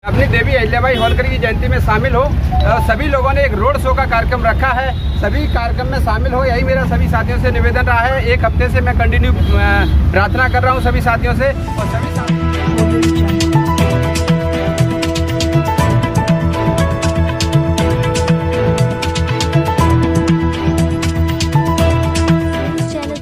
अपनी देवी अहिल्याबाई होलकर की जयंती में शामिल हो। सभी लोगों ने एक रोड शो का कार्यक्रम रखा है, सभी कार्यक्रम में शामिल हो, यही मेरा सभी साथियों से निवेदन रहा है। एक हफ्ते से मैं कंटिन्यू प्रार्थना कर रहा हूँ सभी साथियों से और सभी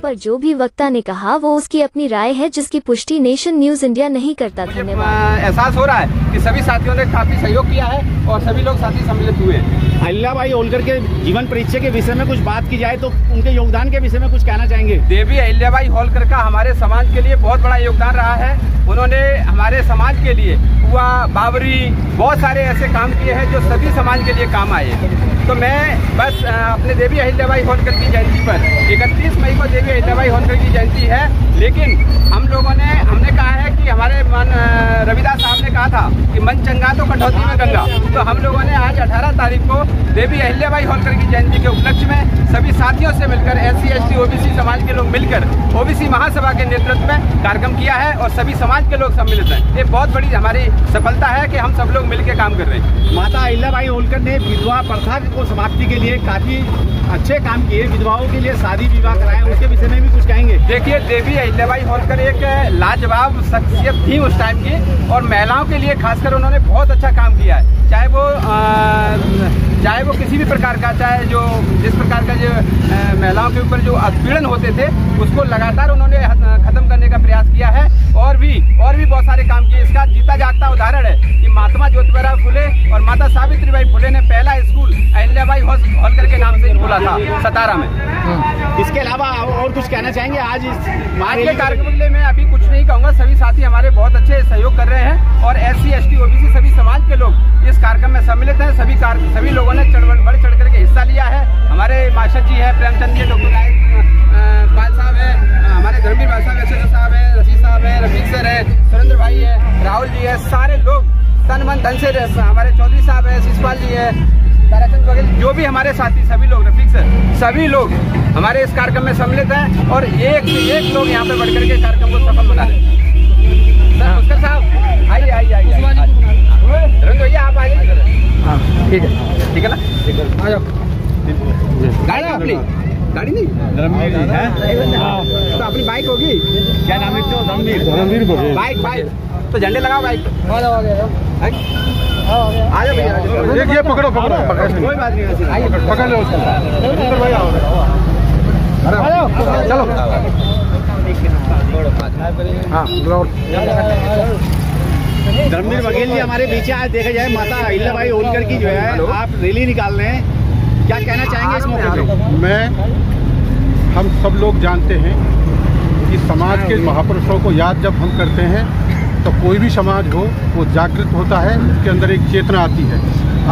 पर जो भी वक्ता ने कहा वो उसकी अपनी राय है, जिसकी पुष्टि नेशन न्यूज इंडिया नहीं करता। धन्यवाद। एहसास हो रहा है कि सभी साथियों ने काफी सहयोग किया है और सभी लोग साथी सम्मिलित हुए। अहिल्याबाई होलकर के जीवन परिचय के विषय में कुछ बात की जाए तो उनके योगदान के विषय में कुछ कहना चाहेंगे? देवी अहिल्याबाई होलकर का हमारे समाज के लिए बहुत बड़ा योगदान रहा है। उन्होंने हमारे समाज के लिए कुआ, बावरी, बहुत सारे ऐसे काम किए हैं जो सभी समाज के लिए काम आए। तो मैं बस अपने देवी अहिल्याबाई होलकर की जयंती पर 31 मई को देवी अहिल्याबाई होलकर की जयंती है, लेकिन हमने कहा है कि हमारे रविदास साहब ने कहा था कि मन चंगा तो कटौती में गंगा। तो हम लोगों ने आज 18 तारीख को देवी अहिल्याबाई होलकर की जयंती के उपलक्ष्य में सभी साथियों से मिलकर SC, ST, OBC समाज के लोग मिलकर OBC महासभा के नेतृत्व में कार्यक्रम किया है और सभी समाज के लोग सम्मिलित हैं। ये बहुत बड़ी हमारी सफलता है कि हम सब लोग मिलकर काम कर रहे हैं। माता अहिल्याबाई होलकर ने विधवा प्रथा को समाप्ति के लिए काफी अच्छे काम किए, विधवाओं के लिए शादी विवाह कराए, उसके विषय में भी कुछ कहेंगे? देखिए, देवी अहिल्याबाई होलकर एक लाजवाब शख्सियत थी उस टाइम की और महिलाओं के लिए खासकर उन्होंने बहुत अच्छा काम किया है। चाहे वो किसी भी प्रकार का, चाहे जो जिस प्रकार का जो महिलाओं के ऊपर जो उत्पीड़न होते थे उसको लगातार उन्होंने खत्म करने का प्रयास किया है और भी बहुत सारे काम किए। इसका जीता जागता उदाहरण है कि महात्मा ज्योतिबा फुले और माता सावित्रीबाई फुले ने पहला स्कूल अहिल्याबाई होलकर के नाम से खोला था सतारा में। इसके अलावा और कुछ कहना चाहेंगे? आज के कार्यक्रम के लिए मैं अभी कुछ नहीं कहूँगा। सभी साथी हमारे बहुत अच्छे सहयोग कर रहे हैं और SC, ST, OBC सभी समाज के लोग इस कार्यक्रम में सम्मिलित हैं। सभी लोगों ने बढ़ चढ़ करके हिस्सा लिया है। हमारे मास्टर जी है, प्रेमचंद जी, डॉक्टर पाल साहब है, हमारे धर्मवीर भाई साहब, SHO साहब है, रशीद साहब है, रफीक सर है, सुरेंद्र भाई है, राहुल जी है, सारे लोग तन मन धन से, हमारे चौधरी साहब है, शिशपाल जी है, ताराचंद वगैरह जो भी हमारे साथी सभी लोग, रफीक सर, सभी लोग हमारे इस कार्यक्रम में सम्मिलित हैं और एक से एक लोग यहाँ पे बढ़कर के कार्यक्रम को सफल बना रहे हैं। सर पुष्कर साहब आइए धर्मेंद्र भैया आप आइए। हाँ ठीक है ना, आ जाओ। गाड़ी अपनी गाड़ी नहीं तो अपनी बाइक होगी। क्या नाम है? धर्मवीर बाइक तो झंडे लगाओ बाइक। आ जाओ भैया, ये पकड़ो कोई बात नहीं, आइए पकड़ लो उसको। चलो हाँ। धर्मवीर बघेल जी हमारे बीच आज देखा जाए माता अहिल्याबाई होलकर की जो है आप रैली निकाल रहे हैं, क्या कहना चाहेंगे इस मौके पे? हम सब लोग जानते हैं कि समाज के महापुरुषों को याद जब हम करते हैं तो कोई भी समाज हो वो जागृत होता है, उसके अंदर एक चेतना आती है।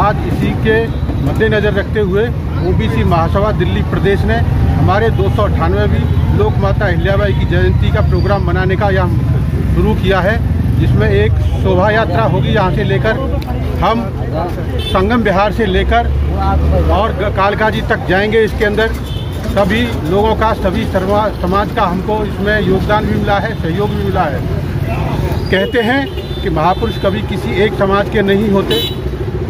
आज इसी के मद्देनजर रखते हुए OBC महासभा दिल्ली प्रदेश ने हमारे 298वीं लोक माता अहिल्याबाई की जयंती का प्रोग्राम मनाने का यहाँ शुरू किया है, जिसमें एक शोभा यात्रा होगी। यहाँ से लेकर हम संगम विहार से लेकर और कालकाजी तक जाएंगे। इसके अंदर सभी लोगों का, सभी समाज का हमको इसमें योगदान भी मिला है, सहयोग भी मिला है। कहते हैं कि महापुरुष कभी किसी एक समाज के नहीं होते,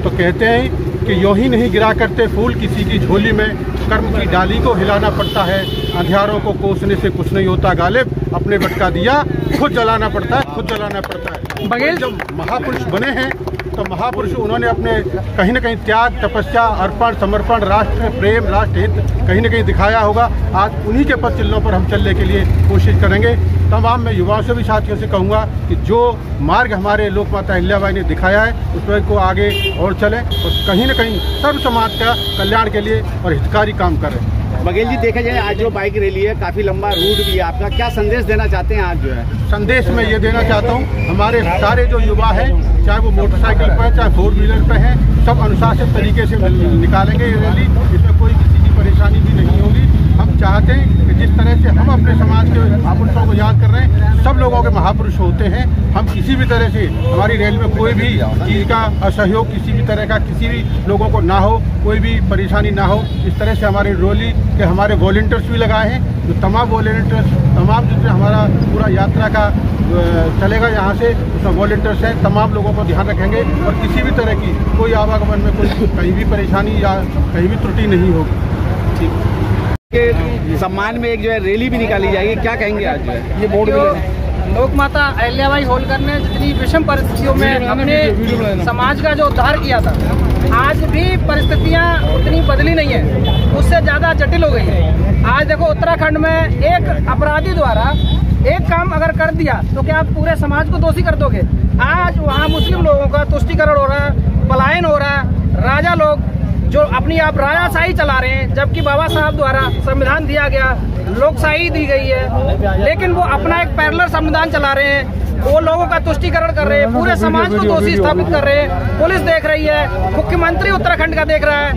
तो कहते हैं कि यूँ ही नहीं गिरा करते फूल किसी की झोली में, कर्म की डाली को हिलाना पड़ता है, अंधियारों को कोसने से कुछ नहीं होता गालिब, अपने भटका दिया खुद जलाना पड़ता है, खुद जलाना पड़ता है। बघेल जब महापुरुष बने हैं तो महापुरुष उन्होंने अपने कहीं न कहीं त्याग, तपस्या, अर्पण, समर्पण, राष्ट्र प्रेम, राष्ट्र हित कहीं न कहीं दिखाया होगा। आज उन्हीं के पद चिन्हों पर हम चलने के लिए कोशिश करेंगे। तमाम मैं युवाओं से भी, साथियों से कहूँगा कि जो मार्ग हमारे लोक माता अहिल्याबाई ने दिखाया है उस पर को आगे और चलें और कहीं न कहीं सर्व समाज का कल्याण के लिए और हितकारी काम करें। बघेल जी देखा जाए आज जो बाइक रैली है, काफ़ी लंबा रूट भी है आपका, क्या संदेश देना चाहते हैं आज जो है? संदेश में ये देना चाहता हूँ, हमारे सारे जो युवा हैं, चाहे वो मोटरसाइकिल पर, चाहे 4 व्हीलर पर हैं, सब अनुशासित तरीके से निकालेंगे ये रैली। इसमें कोई किसी की परेशानी भी नहीं होगी। हम चाहते हैं कि जिस तरह से हम अपने समाज के महापुरुषों को याद कर रहे हैं, सब लोगों के महापुरुष होते हैं। हम किसी भी तरह से हमारी रैली में कोई भी चीज़ का असहयोग, किसी भी तरह का किसी भी लोगों को ना हो, कोई भी परेशानी ना हो, इस तरह से हमारी रैली के हमारे वॉलंटियर्स भी लगाए हैं। जो तमाम वॉलंटियर्स, तमाम जिससे हमारा पूरा यात्रा का चलेगा यहाँ से। उसमें वॉलंटियर्स हैं, तमाम लोगों को ध्यान रखेंगे और किसी भी तरह की कोई आवागमन में कोई कहीं भी परेशानी या कहीं भी त्रुटि नहीं होगी। ठीक के सम्मान में एक जो है रैली भी निकाली जाएगी, क्या कहेंगे आज जो है ये बोर्ड लोक माता अहिल्याबाई होलकर ने जितनी विषम परिस्थितियों में अपने समाज का जो उद्धार किया था, आज भी परिस्थितियां उतनी बदली नहीं है, उससे ज़्यादा जटिल हो गई है। आज देखो उत्तराखंड में एक अपराधी द्वारा एक काम अगर कर दिया तो क्या आप पूरे समाज को दोषी कर दोगे? आज वहाँ मुस्लिम लोगों का तुष्टीकरण हो रहा है, पलायन हो रहा है, राजा लोग जो अपनी आप राजाशाही चला रहे हैं, जबकि बाबा साहब द्वारा संविधान दिया गया, लोकशाही दी गई है, लेकिन वो अपना एक पैरेलल संविधान चला रहे हैं। वो लोगों का तुष्टीकरण कर रहे हैं, पूरे समाज को दोषी स्थापित कर रहे हैं। पुलिस देख रही है, मुख्यमंत्री उत्तराखंड का देख रहा है,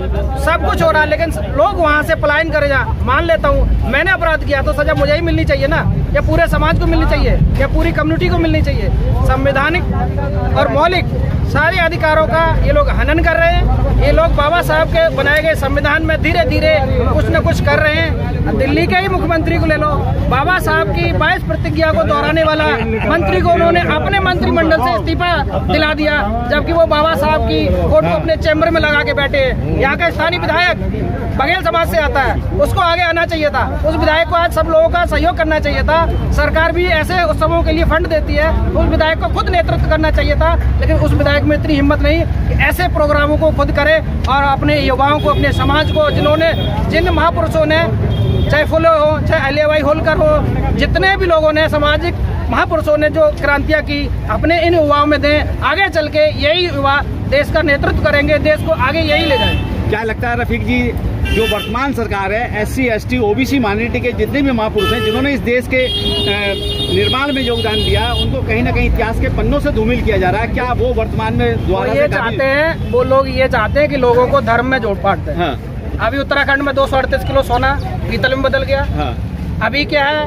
सब कुछ हो रहा है, लेकिन लोग वहाँ से पलायन करे जा। मान लेता हूँ मैंने अपराध किया तो सजा मुझे ही मिलनी चाहिए ना, या पूरे समाज को मिलनी चाहिए, या पूरी कम्युनिटी को मिलनी चाहिए। संवैधानिक और मौलिक सारे अधिकारों का ये लोग हनन कर रहे हैं। ये लोग बाबा साहब के बनाए गए संविधान में धीरे धीरे कुछ न कुछ कर रहे हैं। दिल्ली के ही मुख्यमंत्री को ले लो, बाबा साहब की 22 प्रतिज्ञा को दोहराने वाला मंत्री को उन्होंने अपने मंत्रिमंडल से इस्तीफा दिला दिया, जबकि वो बाबा साहब की फोटो अपने चैम्बर में लगा के बैठे हैं। यहाँ का स्थानीय विधायक बघेल समाज से आता है, उसको आगे आना चाहिए था। उस विधायक को आज सब लोगों का सहयोग करना चाहिए था। सरकार भी ऐसे उत्सवों के लिए फंड देती है, उस विधायक को खुद नेतृत्व करना चाहिए था, लेकिन उस विधायक में इतनी हिम्मत नहीं कि ऐसे प्रोग्रामों को खुद करे और अपने युवाओं को, अपने समाज को, जिन महापुरुषों ने, चाहे फुले हो, चाहे अहिल्याबाई होलकर हो, जितने भी लोगों ने, सामाजिक महापुरुषों ने जो क्रांतियां की, अपने इन युवाओं में दें। आगे चल के यही युवा देश का नेतृत्व करेंगे, देश को आगे यही ले जाएंगे। क्या लगता है रफीक जी, जो वर्तमान सरकार है, SC ST OBC माइनॉरिटी के जितने भी महापुरुष हैं जिन्होंने इस देश के निर्माण में योगदान दिया, उनको कहीं ना कहीं इतिहास के पन्नों से धूमिल किया जा रहा है, क्या वो वर्तमान में द्वारा ये चाहते हैं, वो लोग ये चाहते हैं कि लोगों को धर्म में जोड़ पाट दें। हाँ। अभी उत्तराखंड में 238 किलो सोना पीतल में बदल गया। हाँ। अभी क्या है,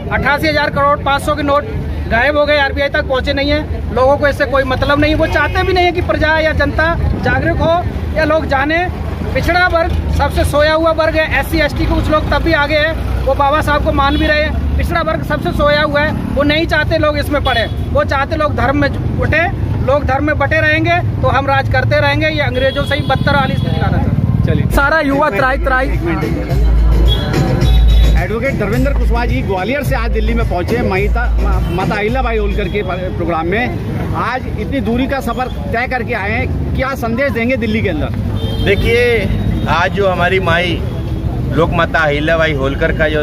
88,000 करोड़ 500 के नोट गायब हो गए, RBI तक पहुंचे नहीं है। लोगों को इससे कोई मतलब नहीं, वो चाहते भी नहीं है कि प्रजा या जनता जागरूक हो या लोग जाने। पिछड़ा वर्ग सबसे सोया हुआ वर्ग है, SC ST को कुछ लोग तब भी आगे है, वो बाबा साहब को मान भी रहे हैं। पिछड़ा वर्ग सबसे सोया हुआ है, वो नहीं चाहते लोग इसमें पड़े, वो चाहते लोग धर्म में उठे। लोग धर्म में बटे रहेंगे तो हम राज करते रहेंगे, ये अंग्रेजों से ही बदतर वाली स्थिति लाना चाहिए। चलिए, सारा युवा त्राई एडवोकेट धर्मेंद्र कुशवाहा जी ग्वालियर से आज दिल्ली में पहुंचे माता अहिल्याबाई होलकर के प्रोग्राम में। आज इतनी दूरी का सफर तय करके आए हैं, क्या संदेश देंगे दिल्ली के अंदर? देखिए, आज जो हमारी माई लोक माता अहिल्याबाई होलकर का जो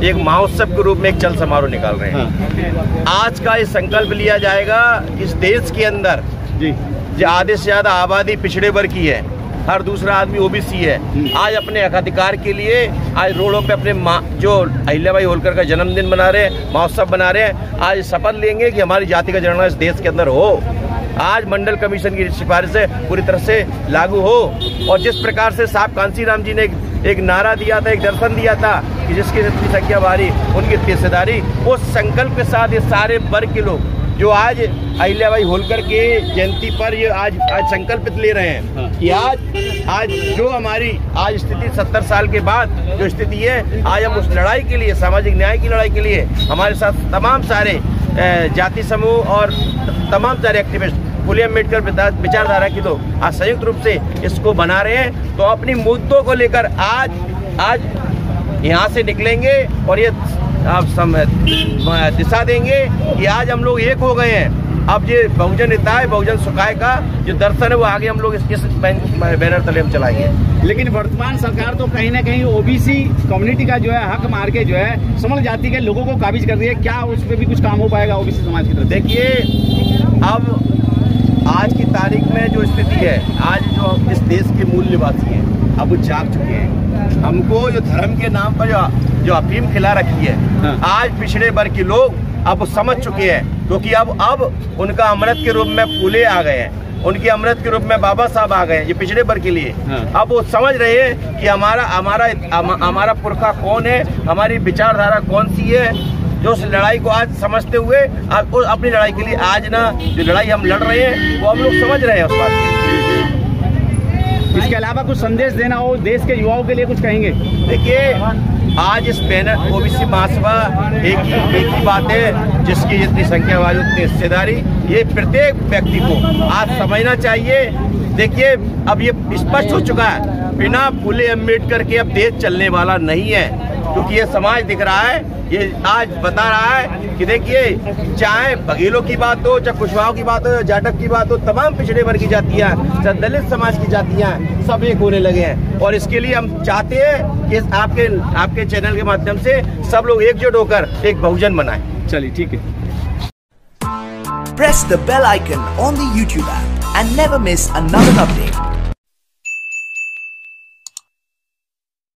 एक महोत्सव के रूप में एक चल समारोह निकाल रहे हैं। आज का ये संकल्प लिया जाएगा, इस देश के अंदर जो आधे से ज्यादा आबादी पिछड़े वर्ग की है, हर दूसरा आदमी OBC है। आज अपने हक अधिकार के लिए आज रोडों पे अपने जो अहिल्याबाई होलकर का जन्मदिन मना रहे हैं, महोत्सव बना रहे हैं। आज शपथ लेंगे कि हमारी जाति का जनगणना इस देश के अंदर हो। आज मंडल कमीशन की सिफारिशें पूरी तरह से लागू हो, और जिस प्रकार से साहब कांसीराम जी ने एक नारा दिया था, एक दर्शन दिया था कि जिसकी जितनी संख्या भारी उनकी हिस्सेदारी, उस संकल्प के साथ ये सारे वर्ग के लोग जो आज अहिल्याबाई होलकर के जयंती पर ये आज संकल्पित ले रहे हैं कि आज जो हमारी आज स्थिति 70 साल के बाद जो स्थिति है, आज हम उस लड़ाई के लिए, सामाजिक न्याय की लड़ाई के लिए हमारे साथ तमाम सारे जाति समूह और तमाम सारे एक्टिविस्ट, फुले अम्बेडकर विचारधारा की लोग आज संयुक्त रूप से इसको बना रहे हैं। तो अपनी मुद्दों को लेकर आज यहाँ से निकलेंगे और ये आप दिशा देंगे कि आज हम लोग एक हो गए हैं। अब ये बहुजन हिताय बहुजन सुखाय का जो दर्शन है वो आगे हम लोग इस बैनर तले हम चलाएंगे। लेकिन वर्तमान सरकार तो कहीं ना कहीं OBC कम्युनिटी का जो है हक मार के जो है समल जाति के लोगों को काबिज कर रही है, क्या उस पर भी कुछ काम हो पाएगा OBC समाज की तरफ? देखिए, अब आज की तारीख में जो स्थिति है, आज जो इस देश के मूल निवासी हैं अब वो जाग चुके हैं। हमको जो धर्म के नाम पर जो अफीम खिला रखी है, आज पिछड़े वर्ग के लोग अब समझ चुके हैं, क्योंकि अब उनका अमृत के रूप में फूले आ गए हैं, उनके अमृत के रूप में बाबा साहब आ गए हैं, ये पिछड़े वर्ग के लिए। अब वो समझ रहे हैं कि हमारा पुरखा कौन है, हमारी विचारधारा कौन सी है, जो उस लड़ाई को आज समझते हुए अपनी लड़ाई के लिए आज ना जो लड़ाई हम लड़ रहे हैं वो हम लोग समझ रहे हैं उस बात की। इसके अलावा कुछ संदेश देना हो देश के युवाओं के लिए, कुछ कहेंगे? देखिए, आज इस बैनर OBC महासभा एक ही बात है, जिसकी जितनी संख्या वाली उतनी हिस्सेदारी, ये प्रत्येक व्यक्ति को आज समझना चाहिए। देखिए अब ये स्पष्ट हो चुका है, बिना फूले अम्बेडकर के अब देश चलने वाला नहीं है, क्योंकि ये समाज दिख रहा है, ये आज बता रहा है कि देखिए चाहे बघेलों की बात हो, चाहे कुशवाहों की बात हो, या जाटव की बात हो, तमाम पिछड़े वर्ग की जातियां, चाहे दलित समाज की जातियां, सब एक होने लगे हैं। और इसके लिए हम चाहते हैं कि आपके चैनल के माध्यम से सब लोग एकजुट होकर एक बहुजन बनाएं। चलिए ठीक है। Press the bell icon on the YouTube app and never miss another update.